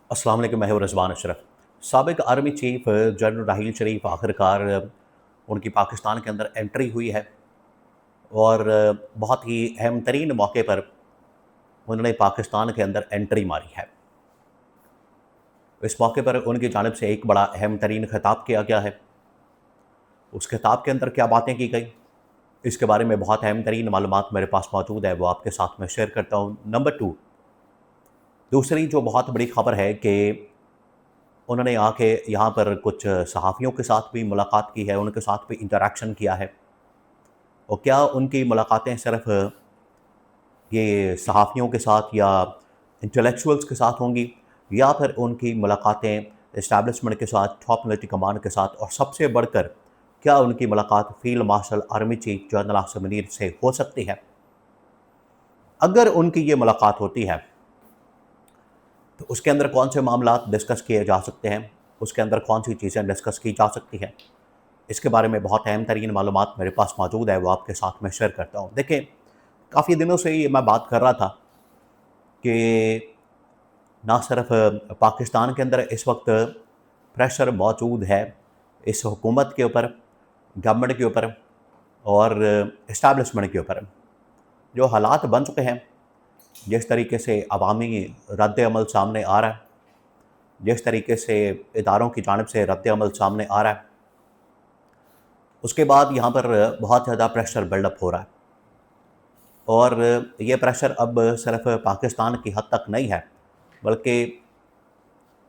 अस्सलाम वालेकुम। मैं हूं रिजवान अशरफ। साबिक आर्मी चीफ जनरल राहील शरीफ आखिरकार उनकी पाकिस्तान के अंदर एंट्री हुई है और बहुत ही अहम तरीन मौके पर उन्होंने पाकिस्तान के अंदर एंट्री मारी है। इस मौके पर उनकी जानिब से एक बड़ा अहम तरीन खिताब किया गया है। उस खिताब के अंदर क्या बातें की गई, इसके बारे में बहुत अहम तरीन मालूमात मेरे पास मौजूद है, वो आपके साथ में शेयर करता हूँ। नंबर 2, दूसरी जो बहुत बड़ी खबर है कि उन्होंने आके यहाँ पर कुछ सहाफ़ियों के साथ भी मुलाकात की है, उनके साथ भी इंटरेक्शन किया है। और क्या उनकी मुलाकातें सिर्फ़ ये सहाफ़ियों के साथ या इंटेलेक्चुअल्स के साथ होंगी, या फिर उनकी मुलाकातें इस्टेब्लिशमेंट के साथ, टॉप मिलिट्री कमांड के साथ, और सबसे बढ़कर क्या उनकी मुलाकात field marshal army chief general Asim Munir से हो सकती है? अगर उनकी ये मुलाकात होती है तो उसके अंदर कौन से मामलात डिस्कस किए जा सकते हैं, उसके अंदर कौन सी चीज़ें डिस्कस की जा सकती हैं, इसके बारे में बहुत अहम तरीन मालूमात मेरे पास मौजूद है, वो आपके साथ में शेयर करता हूँ। देखिए, काफ़ी दिनों से ही मैं बात कर रहा था कि ना सिर्फ पाकिस्तान के अंदर इस वक्त प्रेशर मौजूद है इस हुकूमत के ऊपर, गवर्नमेंट के ऊपर और इस्टेब्लिशमेंट के ऊपर। जो हालात बन चुके हैं, जिस तरीके से अवामी रद्द अमल सामने आ रहा है, जिस तरीके से इदारों की जानिब से रद्द अमल सामने आ रहा है, उसके बाद यहाँ पर बहुत ज़्यादा प्रेशर बिल्डअप हो रहा है। और ये प्रेशर अब सिर्फ पाकिस्तान की हद तक नहीं है, बल्कि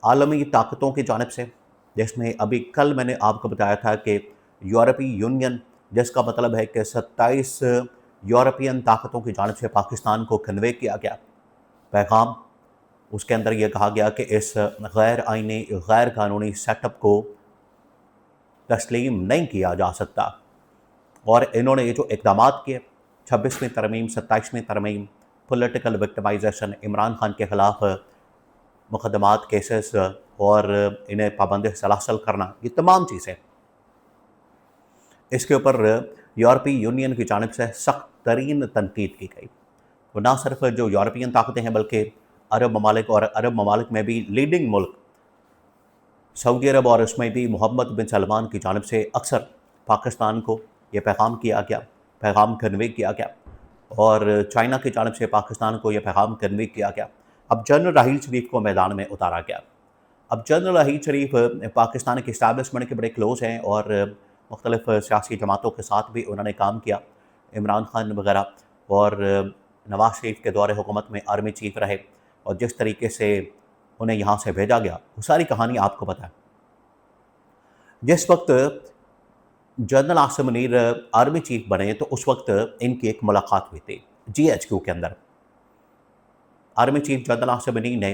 आलमी ताकतों की जानिब से, जिसमें अभी कल मैंने आपको बताया था कि यूरोपीय यूनियन, जिसका मतलब है कि 27 यूरोपियन ताकतों की जानिब से पाकिस्तान को कन्वे किया गया पैगाम। उसके अंदर यह कहा गया कि इस गैर आइनी, गैर कानूनी सेटअप को तस्लीम नहीं किया जा सकता। और इन्होंने ये जो इक़दामात किए, 26वीं तरमीम, 27वीं तरमीम, पॉलिटिकल विक्टिमाइजेशन, इमरान खान के ख़िलाफ़ मुकदमात, केसेस और इन्हें पाबंद सलासल करना, ये तमाम चीज़ें, इसके ऊपर यूरोपीय यूनियन की जानिब से सख्त तरीन तनकीद की गई। वो ना सिर्फ जो यूरोपियन ताकतें हैं, बल्कि अरब ममालिक, और अरब ममालिक में भी लीडिंग मुल्क सऊदी अरब, और उसमें भी मोहम्मद बिन सलमान की जानिब से अक्सर पाकिस्तान को ये पैगाम किया गया, पैगाम कन्वे किया गया। और चाइना की जानिब से पाकिस्तान को यह पैगाम कन्वे किया गया। अब जनरल राहील शरीफ को मैदान में उतारा गया। अब जनरल राहील शरीफ पाकिस्तान के इस्टेब्लिशमेंट के बड़े क्लोज़ हैं और मुख्तलिफ़ सियासी जमातों के साथ भी उन्होंने काम किया, इमरान खान वगैरह, और नवाज शरीफ के दौरे हुकूमत में आर्मी चीफ रहे, और जिस तरीके से उन्हें यहाँ से भेजा गया, वो सारी कहानी आपको पता है। जिस वक्त general Asim Munir army chief बने तो उस वक्त इनकी एक मुलाकात हुई थी GHQ के अंदर। Army chief general Asim Munir ने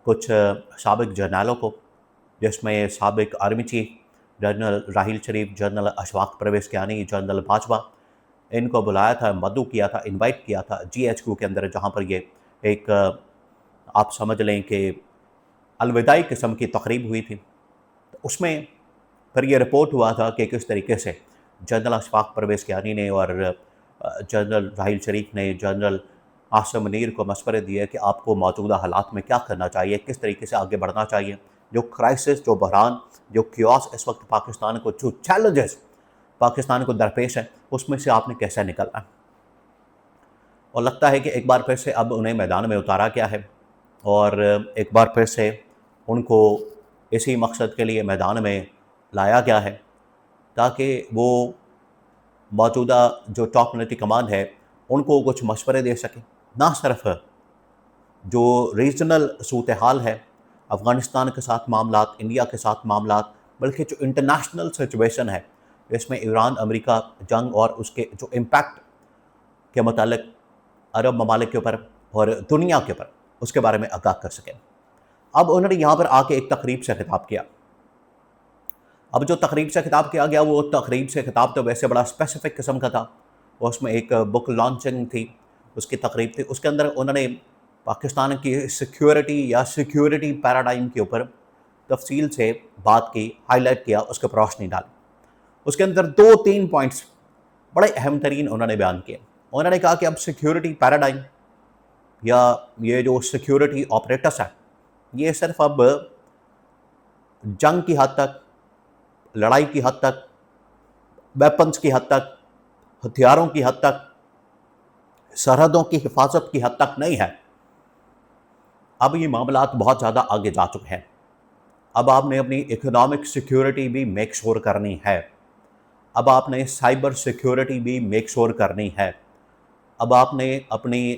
कुछ साबिक जर्नलों को, जिसमें साबिक आर्मी चीफ जनरल राहील शरीफ, जनरल अशफाक परवेज़ कियानी, जनरल बाजवा, इनको बुलाया था, मदऊ किया था, इनवाइट किया था GHQ के अंदर, जहाँ पर ये एक आप समझ लें कि अलविदाई किस्म की तकरीब हुई थी। तो उसमें फिर ये रिपोर्ट हुआ था कि किस तरीके से जनरल अशफाक परवेज़ कियानी ने और जनरल राहील शरीफ ने जनरल आसिम मुनीर को मशवरे दिए कि आपको मौजूदा हालात में क्या करना चाहिए, किस तरीके से आगे बढ़ना चाहिए, जो क्राइसिस, जो बहरान, जो क्योस इस वक्त पाकिस्तान को, जो चैलेंजेस पाकिस्तान को दरपेश है, उसमें से आपने कैसे निकलना है। और लगता है कि एक बार फिर से अब उन्हें मैदान में उतारा गया है, और एक बार फिर से उनको इसी मकसद के लिए मैदान में लाया गया है, ताकि वो मौजूदा जो टॉप मिलिट्री कमांड है उनको कुछ मशवरे दे सकें। ना सिर्फ जो रीजनल सूरत हाल है, अफ़गानिस्तान के साथ मामलात, इंडिया के साथ मामलात, बल्कि जो इंटरनेशनल सिचुएशन है, इसमें ईरान अमेरिका जंग और उसके जो इम्पैक्ट के मतलब अरब ममालिक के ऊपर और दुनिया के ऊपर, उसके बारे में आगाह कर सकें। अब उन्होंने यहाँ पर आके एक तकरीब से खिताब किया। अब जो तकरीब से खिताब किया गया, वो तकरीब से खिताब तो वैसे बड़ा स्पेसिफिक किस्म का था। उसमें एक बुक लॉन्चिंग थी, उसकी तकरीब थी। उसके अंदर उन्होंने पाकिस्तान की सिक्योरिटी या सिक्योरिटी पैराडाइम के ऊपर तफसील से बात की, हाईलाइट किया, उसके पर रोशनी डाली। उसके अंदर 2-3 पॉइंट्स बड़े अहम तरीन उन्होंने बयान किए। उन्होंने कहा कि अब सिक्योरिटी पैराडाइम या ये जो सिक्योरिटी ऑपरेटर्स हैं, یہ صرف اب جنگ کی حد تک، لڑائی کی حد تک، ویپنز کی حد تک، ہتھیاروں کی حد تک، سرحدوں کی حفاظت کی حد تک نہیں ہے. اب یہ معاملات بہت زیادہ آگے جا چکے ہیں. اب آپ نے اپنی اکنامک سیکیورٹی بھی میک شور کرنی ہے. اب آپ نے سائبر سیکیورٹی بھی میک شور کرنی ہے. اب آپ نے اپنی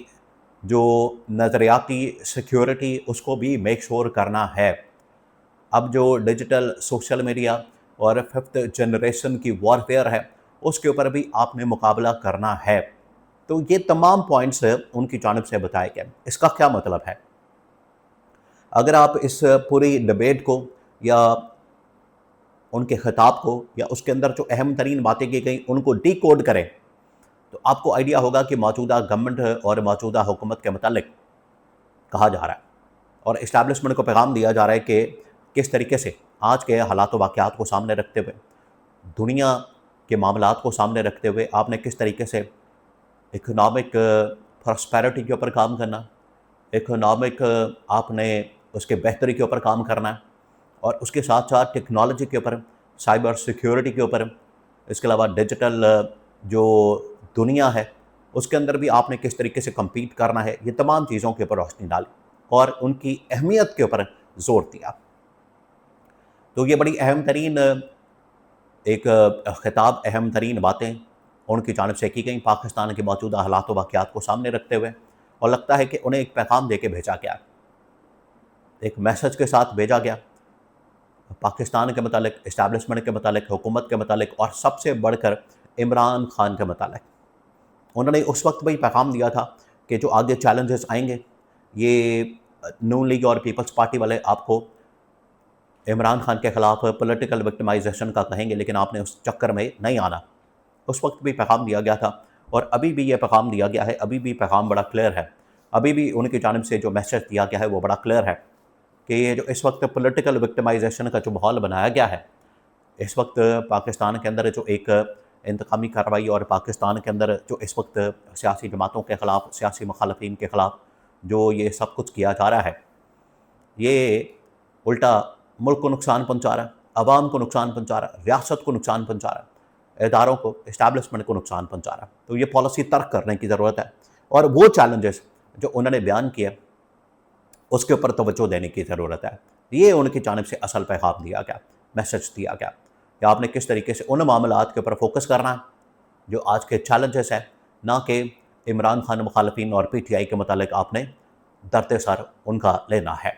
جو نظریاتی سیکیورٹی اس کو بھی میک شور کرنا ہے. اب جو ڈیجیٹل سوشل میڈیا اور 5th جنریشن کی وارفیئر ہے اس کے اوپر بھی آپ نے مقابلہ کرنا ہے. تو یہ تمام پوائنٹس ان کی جانب سے بتائے گئے. اس کا کیا مطلب ہے؟ اگر آپ اس پوری ڈبیٹ کو یا ان کے خطاب کو یا اس کے اندر جو اہم ترین باتیں کی گئیں ان کو ڈی کوڈ کریں تو آپ کو آئیڈیا ہوگا کہ موجودہ گورنمنٹ اور موجودہ حکومت کے متعلق کہا جا رہا ہے اور اسٹیبلشمنٹ کو پیغام دیا جا رہا ہے کہ کس طریقے سے آج کے حالات و واقعات کو سامنے رکھتے ہوئے، دنیا کے معاملات کو سامنے رکھتے ہوئے آپ نے کس طریقے سے اکنامک پراسپیرٹی کے اوپر کام کرنا، اکنامک آپ نے اس کے بہتری کے اوپر کام کرنا ہے، اور اس کے ساتھ ساتھ ٹیکنالوجی کے اوپر، سائبر سیکیورٹی کے اوپر، اس کے علاوہ ڈیجیٹل جو دنیا ہے اس کے اندر بھی آپ نے کس طریقے سے کمپیٹ کرنا ہے. یہ تمام چیزوں کے اوپر روشنی ڈالی اور ان کی اہمیت کے اوپر زور دیا. تو یہ بڑی اہم ترین ایک خطاب، اہم ترین باتیں ان کی جانب سے کی گئیں پاکستان کے موجودہ حالات و واقعات کو سامنے رکھتے ہوئے، اور لگتا ہے کہ انہیں ایک پیغام دے کے بھیجا گیا، ایک میسج کے ساتھ بھیجا گیا پاکستان کے متعلق، اسٹیبلشمنٹ کے متعلق، حکومت کے متعلق، اور سب سے بڑھ کر عمران خان کے متعلق. انہوں نے اس وقت بھی پیغام دیا تھا کہ جو آگے چیلنجز آئیں گے یہ نون لیگ اور پیپلز پارٹی والے آپ کو عمران خان کے خلاف پولیٹیکل وکٹمائزیشن کا کہیں گے، لیکن آپ نے اس چکر میں نہیں آنا. اس وقت بھی پیغام دیا گیا تھا اور ابھی بھی یہ پیغام دیا گیا ہے. ابھی بھی پیغام بڑا کلیئر ہے. ابھی بھی ان کی جانب سے جو میسج دیا گیا ہے وہ بڑا کلیئر ہے کہ یہ جو اس وقت پولیٹیکل وکٹمائزیشن کا جو ماحول بنایا گیا ہے، اس وقت پاکستان کے اندر جو ایک انتقامی کارروائی اور پاکستان کے اندر جو اس وقت سیاسی جماعتوں کے خلاف، سیاسی مخالفین کے خلاف جو یہ سب کچھ کیا جا رہا ہے، یہ الٹا ملک کو نقصان پہنچا رہا ہے، عوام کو نقصان پہنچا رہا ہے، ریاست کو نقصان پہنچا رہا ہے، اداروں کو، اسٹیبلشمنٹ کو نقصان پہنچا رہا ہے. تو یہ پالیسی ترک کرنے کی ضرورت ہے اور وہ چیلنجز جو انہوں نے بیان کیے اس کے اوپر توجہ دینے کی ضرورت ہے. یہ ان کی جانب سے اصل پیغام دیا گیا، میسج دیا گیا کہ آپ نے کس طریقے سے ان معاملات کے اوپر فوکس کرنا ہے جو آج کے چیلنجز ہیں، نہ کہ عمران خان مخالفین اور پی ٹی آئی کے متعلق آپ نے درد سر ان کا لینا ہے.